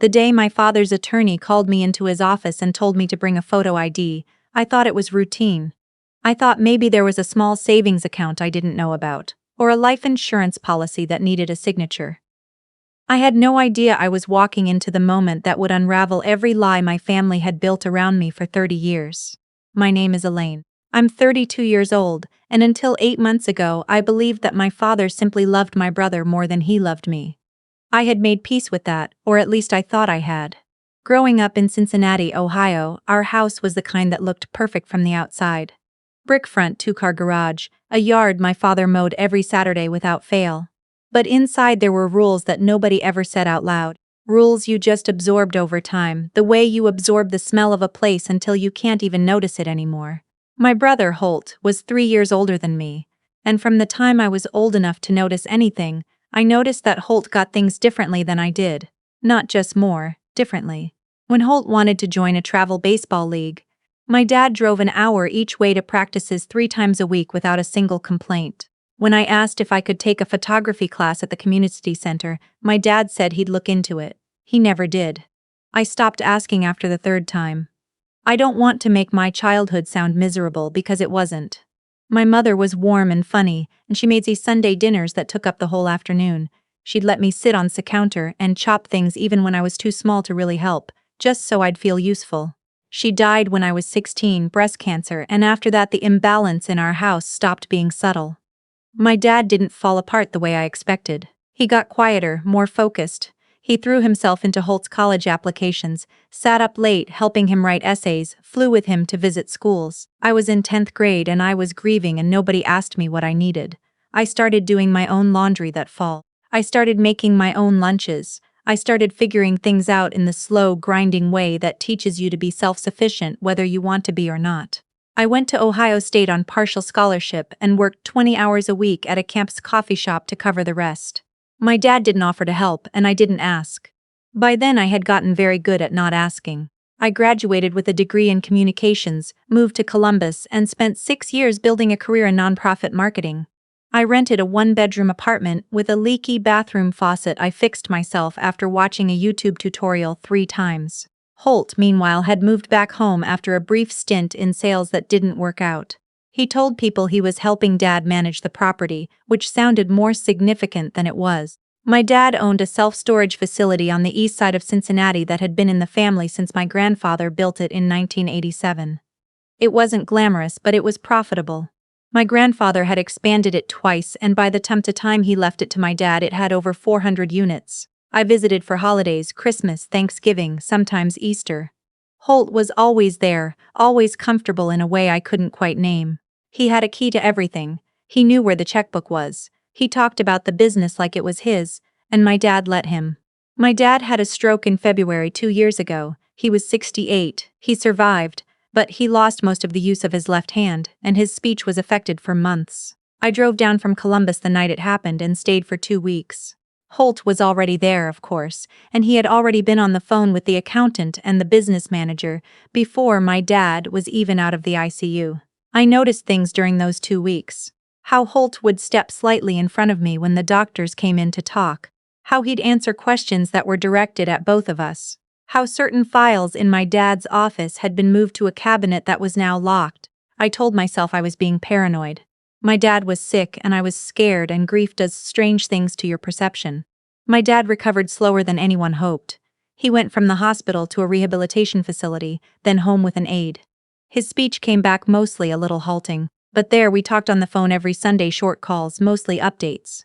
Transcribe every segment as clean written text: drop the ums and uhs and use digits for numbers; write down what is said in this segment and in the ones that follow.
The day my father's attorney called me into his office and told me to bring a photo ID, I thought it was routine. I thought maybe there was a small savings account I didn't know about, or a life insurance policy that needed a signature. I had no idea I was walking into the moment that would unravel every lie my family had built around me for 30 years. My name is Elaine. I'm 32 years old, and until 8 months ago I believed that my father simply loved my brother more than he loved me. I had made peace with that, or at least I thought I had. Growing up in Cincinnati, Ohio, our house was the kind that looked perfect from the outside. Brick front, 2-car garage, a yard my father mowed every Saturday without fail. But inside there were rules that nobody ever said out loud. Rules you just absorbed over time, the way you absorb the smell of a place until you can't even notice it anymore. My brother, Holt, was 3 years older than me, and from the time I was old enough to notice anything, I noticed that Holt got things differently than I did. Not just more, differently. When Holt wanted to join a travel baseball league, my dad drove an hour each way to practices 3 times a week without a single complaint. When I asked if I could take a photography class at the community center, my dad said he'd look into it. He never did. I stopped asking after the 3rd time. I don't want to make my childhood sound miserable because it wasn't. My mother was warm and funny, and she made these Sunday dinners that took up the whole afternoon. She'd let me sit on the counter and chop things even when I was too small to really help, just so I'd feel useful. She died when I was 16, breast cancer, and after that the imbalance in our house stopped being subtle. My dad didn't fall apart the way I expected. He got quieter, more focused. He threw himself into Holt's college applications, sat up late helping him write essays, flew with him to visit schools. I was in 10th grade and I was grieving and nobody asked me what I needed. I started doing my own laundry that fall. I started making my own lunches. I started figuring things out in the slow, grinding way that teaches you to be self-sufficient whether you want to be or not. I went to Ohio State on partial scholarship and worked 20 hours a week at a campus coffee shop to cover the rest. My dad didn't offer to help, and I didn't ask. By then I had gotten very good at not asking. I graduated with a degree in communications, moved to Columbus, and spent 6 years building a career in nonprofit marketing. I rented a 1-bedroom apartment with a leaky bathroom faucet I fixed myself after watching a YouTube tutorial 3 times. Holt, meanwhile, had moved back home after a brief stint in sales that didn't work out. He told people he was helping Dad manage the property, which sounded more significant than it was. My dad owned a self-storage facility on the east side of Cincinnati that had been in the family since my grandfather built it in 1987. It wasn't glamorous, but it was profitable. My grandfather had expanded it twice, and by the time he left it to my dad, it had over 400 units. I visited for holidays, Christmas, Thanksgiving, sometimes Easter. Holt was always there, always comfortable in a way I couldn't quite name. He had a key to everything. He knew where the checkbook was. He talked about the business like it was his, and my dad let him. My dad had a stroke in February 2 years ago. He was 68. He survived, but he lost most of the use of his left hand, and his speech was affected for months. I drove down from Columbus the night it happened and stayed for 2 weeks. Holt was already there, of course, and he had already been on the phone with the accountant and the business manager before my dad was even out of the ICU. I noticed things during those 2 weeks. How Holt would step slightly in front of me when the doctors came in to talk. How he'd answer questions that were directed at both of us. How certain files in my dad's office had been moved to a cabinet that was now locked. I told myself I was being paranoid. My dad was sick and I was scared, and grief does strange things to your perception. My dad recovered slower than anyone hoped. He went from the hospital to a rehabilitation facility, then home with an aide. His speech came back mostly a little halting, but there we talked on the phone every Sunday, short calls, mostly updates.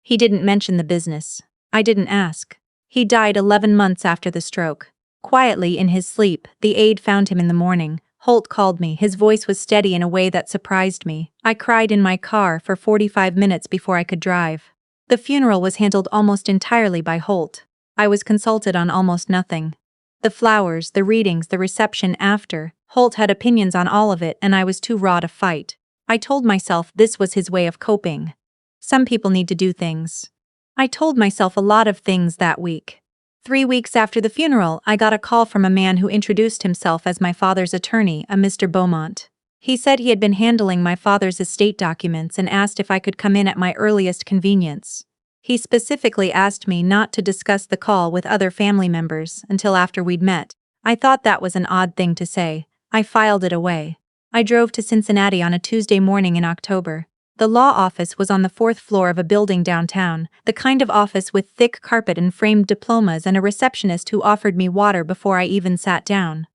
He didn't mention the business. I didn't ask. He died 11 months after the stroke. Quietly in his sleep, the aide found him in the morning. Holt called me. His voice was steady in a way that surprised me. I cried in my car for 45 minutes before I could drive. The funeral was handled almost entirely by Holt. I was consulted on almost nothing. The flowers, the readings, the reception after. Holt had opinions on all of it, and I was too raw to fight. I told myself this was his way of coping. Some people need to do things. I told myself a lot of things that week. 3 weeks after the funeral, I got a call from a man who introduced himself as my father's attorney, a Mr. Beaumont. He said he had been handling my father's estate documents and asked if I could come in at my earliest convenience. He specifically asked me not to discuss the call with other family members until after we'd met. I thought that was an odd thing to say. I filed it away. I drove to Cincinnati on a Tuesday morning in October. The law office was on the 4th floor of a building downtown, the kind of office with thick carpet and framed diplomas and a receptionist who offered me water before I even sat down.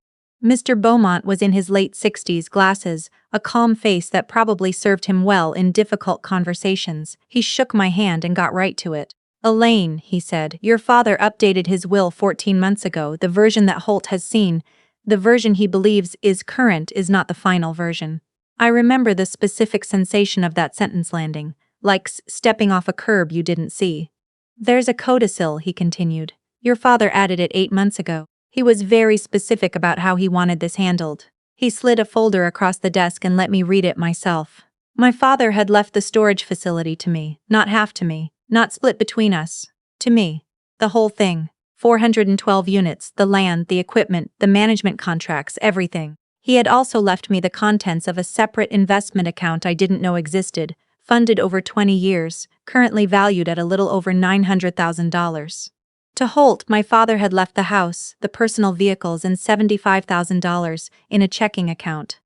Mr. Beaumont was in his late 60s, glasses, a calm face that probably served him well in difficult conversations. He shook my hand and got right to it. "Elaine," he said, "your father updated his will 14 months ago. The version that Holt has seen, the version he believes is current, is not the final version." I remember the specific sensation of that sentence landing, like stepping off a curb you didn't see. "There's a codicil," he continued. "Your father added it 8 months ago. He was very specific about how he wanted this handled." He slid a folder across the desk and let me read it myself. My father had left the storage facility to me, not half to me, not split between us. To me. The whole thing. 412 units, the land, the equipment, the management contracts, everything. He had also left me the contents of a separate investment account I didn't know existed, funded over 20 years, currently valued at a little over $900,000. To Holt, my father had left the house, the personal vehicles, and $75,000 in a checking account.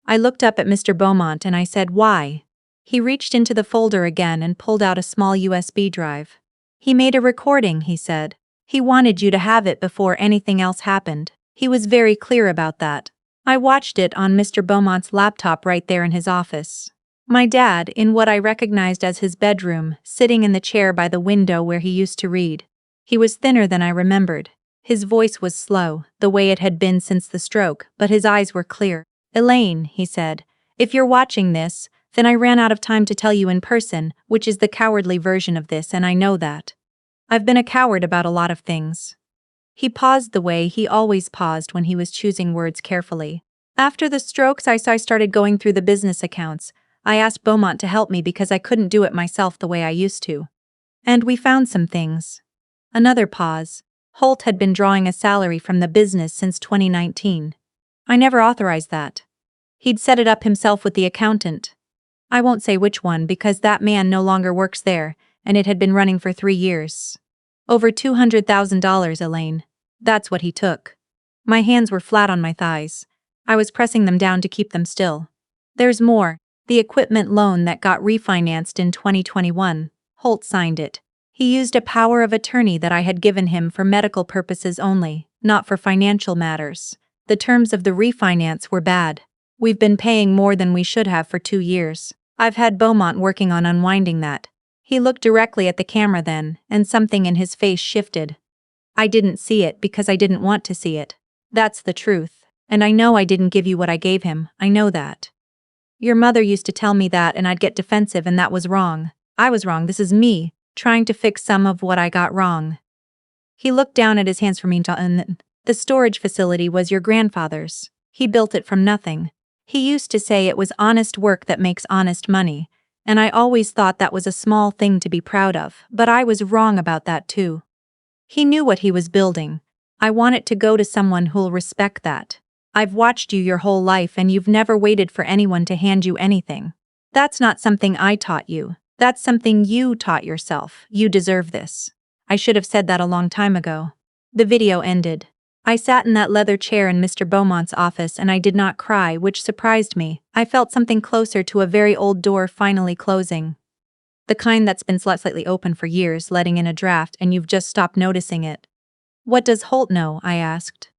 I looked up at Mr. Beaumont and I said, "Why?" He reached into the folder again and pulled out a small USB drive. "He made a recording," he said. "He wanted you to have it before anything else happened. He was very clear about that." I watched it on Mr. Beaumont's laptop right there in his office. My dad, in what I recognized as his bedroom, sitting in the chair by the window where he used to read. He was thinner than I remembered. His voice was slow, the way it had been since the stroke, but his eyes were clear. "Elaine," he said, "if you're watching this, then I ran out of time to tell you in person, which is the cowardly version of this, and I know that. I've been a coward about a lot of things." He paused the way he always paused when he was choosing words carefully. "After the strokes, I started going through the business accounts. I asked Beaumont to help me because I couldn't do it myself the way I used to. And we found some things." Another pause. Holt had been drawing a salary from the business since 2019. "I never authorized that. He'd set it up himself with the accountant. I won't say which one because that man no longer works there, and it had been running for 3 years. Over $200,000, Elaine. That's what he took." My hands were flat on my thighs. I was pressing them down to keep them still. "There's more. The equipment loan that got refinanced in 2021. Holt signed it. He used a power of attorney that I had given him for medical purposes only, not for financial matters. The terms of the refinance were bad. We've been paying more than we should have for 2 years. I've had Beaumont working on unwinding that." He looked directly at the camera then, and something in his face shifted. "I didn't see it because I didn't want to see it. That's the truth. And I know I didn't give you what I gave him, I know that. Your mother used to tell me that and I'd get defensive, and that was wrong. I was wrong. This is me, trying to fix some of what I got wrong." He looked down at his hands for me and "The storage facility was your grandfather's. He built it from nothing. He used to say it was honest work that makes honest money. And I always thought that was a small thing to be proud of, but I was wrong about that too. He knew what he was building. I want it to go to someone who'll respect that. I've watched you your whole life and you've never waited for anyone to hand you anything. That's not something I taught you. That's something you taught yourself. You deserve this. I should have said that a long time ago." The video ended. I sat in that leather chair in Mr. Beaumont's office and I did not cry, which surprised me. I felt something closer to a very old door finally closing. The kind that's been slightly open for years, letting in a draft, and you've just stopped noticing it. "What does Holt know?" I asked.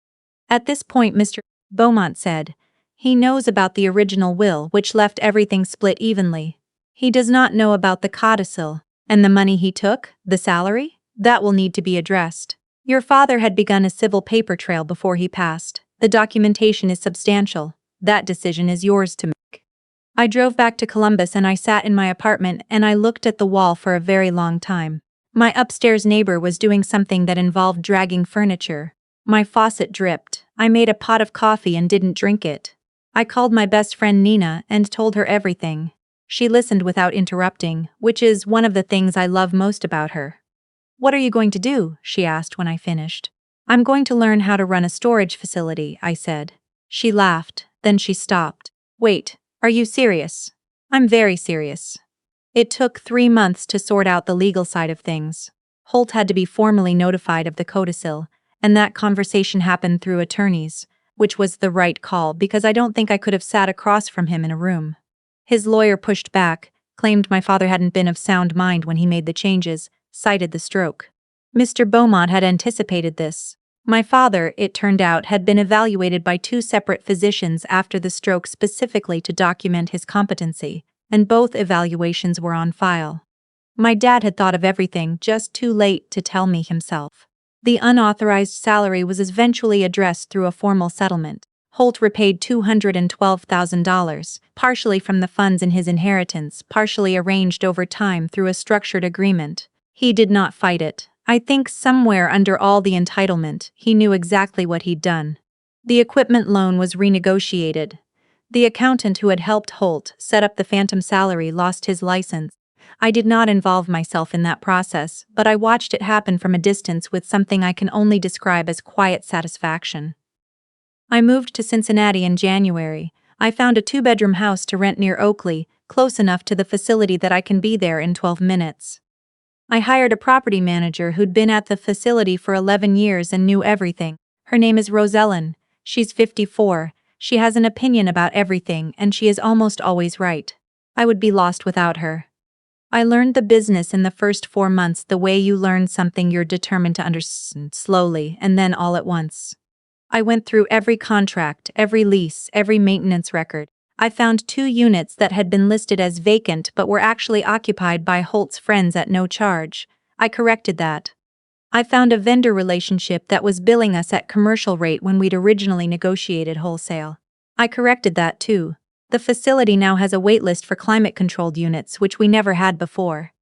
At this point, Mr. Beaumont said, "He knows about the original will, which left everything split evenly. He does not know about the codicil. And the money he took, the salary? That will need to be addressed. Your father had begun a civil paper trail before he passed. The documentation is substantial. That decision is yours to make." I drove back to Columbus and I sat in my apartment and I looked at the wall for a very long time. My upstairs neighbor was doing something that involved dragging furniture. My faucet dripped. I made a pot of coffee and didn't drink it. I called my best friend Nina and told her everything. She listened without interrupting, which is one of the things I love most about her. "What are you going to do?" she asked when I finished. "I'm going to learn how to run a storage facility," I said. She laughed, then she stopped. "Wait, are you serious?" "I'm very serious." It took 3 months to sort out the legal side of things. Holt had to be formally notified of the codicil, and that conversation happened through attorneys, which was the right call because I don't think I could have sat across from him in a room. His lawyer pushed back, claimed my father hadn't been of sound mind when he made the changes, cited the stroke. Mr. Beaumont had anticipated this. My father, it turned out, had been evaluated by 2 separate physicians after the stroke specifically to document his competency, and both evaluations were on file. My dad had thought of everything, just too late to tell me himself. The unauthorized salary was eventually addressed through a formal settlement. Holt repaid $212,000, partially from the funds in his inheritance, partially arranged over time through a structured agreement. He did not fight it. I think somewhere under all the entitlement, he knew exactly what he'd done. The equipment loan was renegotiated. The accountant who had helped Holt set up the phantom salary lost his license. I did not involve myself in that process, but I watched it happen from a distance with something I can only describe as quiet satisfaction. I moved to Cincinnati in January. I found a 2-bedroom house to rent near Oakley, close enough to the facility that I can be there in 12 minutes. I hired a property manager who'd been at the facility for 11 years and knew everything. Her name is Elaine. She's 54. She has an opinion about everything and she is almost always right. I would be lost without her. I learned the business in the first 4 months the way you learn something you're determined to understand, slowly and then all at once. I went through every contract, every lease, every maintenance record. I found 2 units that had been listed as vacant but were actually occupied by Holt's friends at no charge. I corrected that. I found a vendor relationship that was billing us at commercial rate when we'd originally negotiated wholesale. I corrected that too. The facility now has a waitlist for climate-controlled units, which we never had before.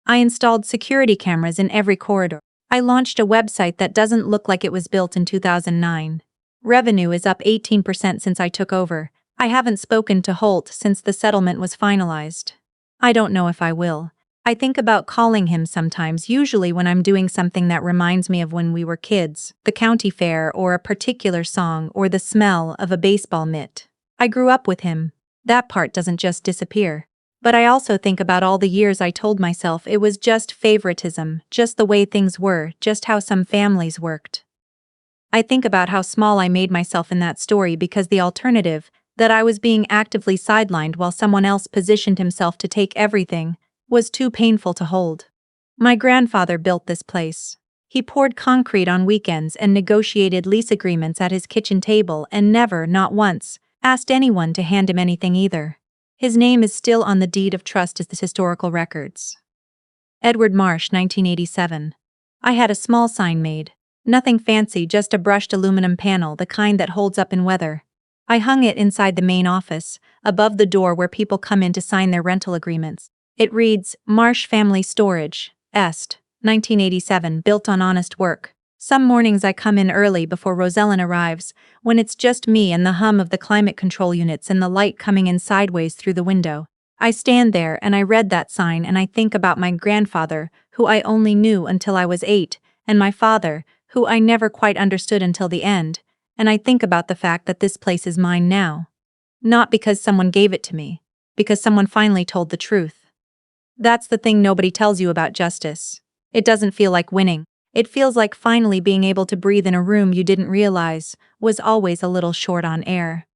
I installed security cameras in every corridor. I launched a website that doesn't look like it was built in 2009. Revenue is up 18% since I took over. I haven't spoken to Holt since the settlement was finalized. I don't know if I will. I think about calling him sometimes, usually when I'm doing something that reminds me of when we were kids, the county fair or a particular song or the smell of a baseball mitt. I grew up with him. That part doesn't just disappear. But I also think about all the years I told myself it was just favoritism, just the way things were, just how some families worked. I think about how small I made myself in that story because the alternative, that I was being actively sidelined while someone else positioned himself to take everything, was too painful to hold. My grandfather built this place. He poured concrete on weekends and negotiated lease agreements at his kitchen table and never, not once, asked anyone to hand him anything either. His name is still on the deed of trust as the historical records. Edward Marsh, 1987. I had a small sign made. Nothing fancy, just a brushed aluminum panel, the kind that holds up in weather. I hung it inside the main office, above the door where people come in to sign their rental agreements. It reads, Marsh Family Storage, Est, 1987, built on honest work. Some mornings I come in early before Elaine arrives, when it's just me and the hum of the climate control units and the light coming in sideways through the window. I stand there and I read that sign and I think about my grandfather, who I only knew until I was 8, and my father, who I never quite understood until the end, and I think about the fact that this place is mine now. Not because someone gave it to me, because someone finally told the truth. That's the thing nobody tells you about justice. It doesn't feel like winning. It feels like finally being able to breathe in a room you didn't realize was always a little short on air.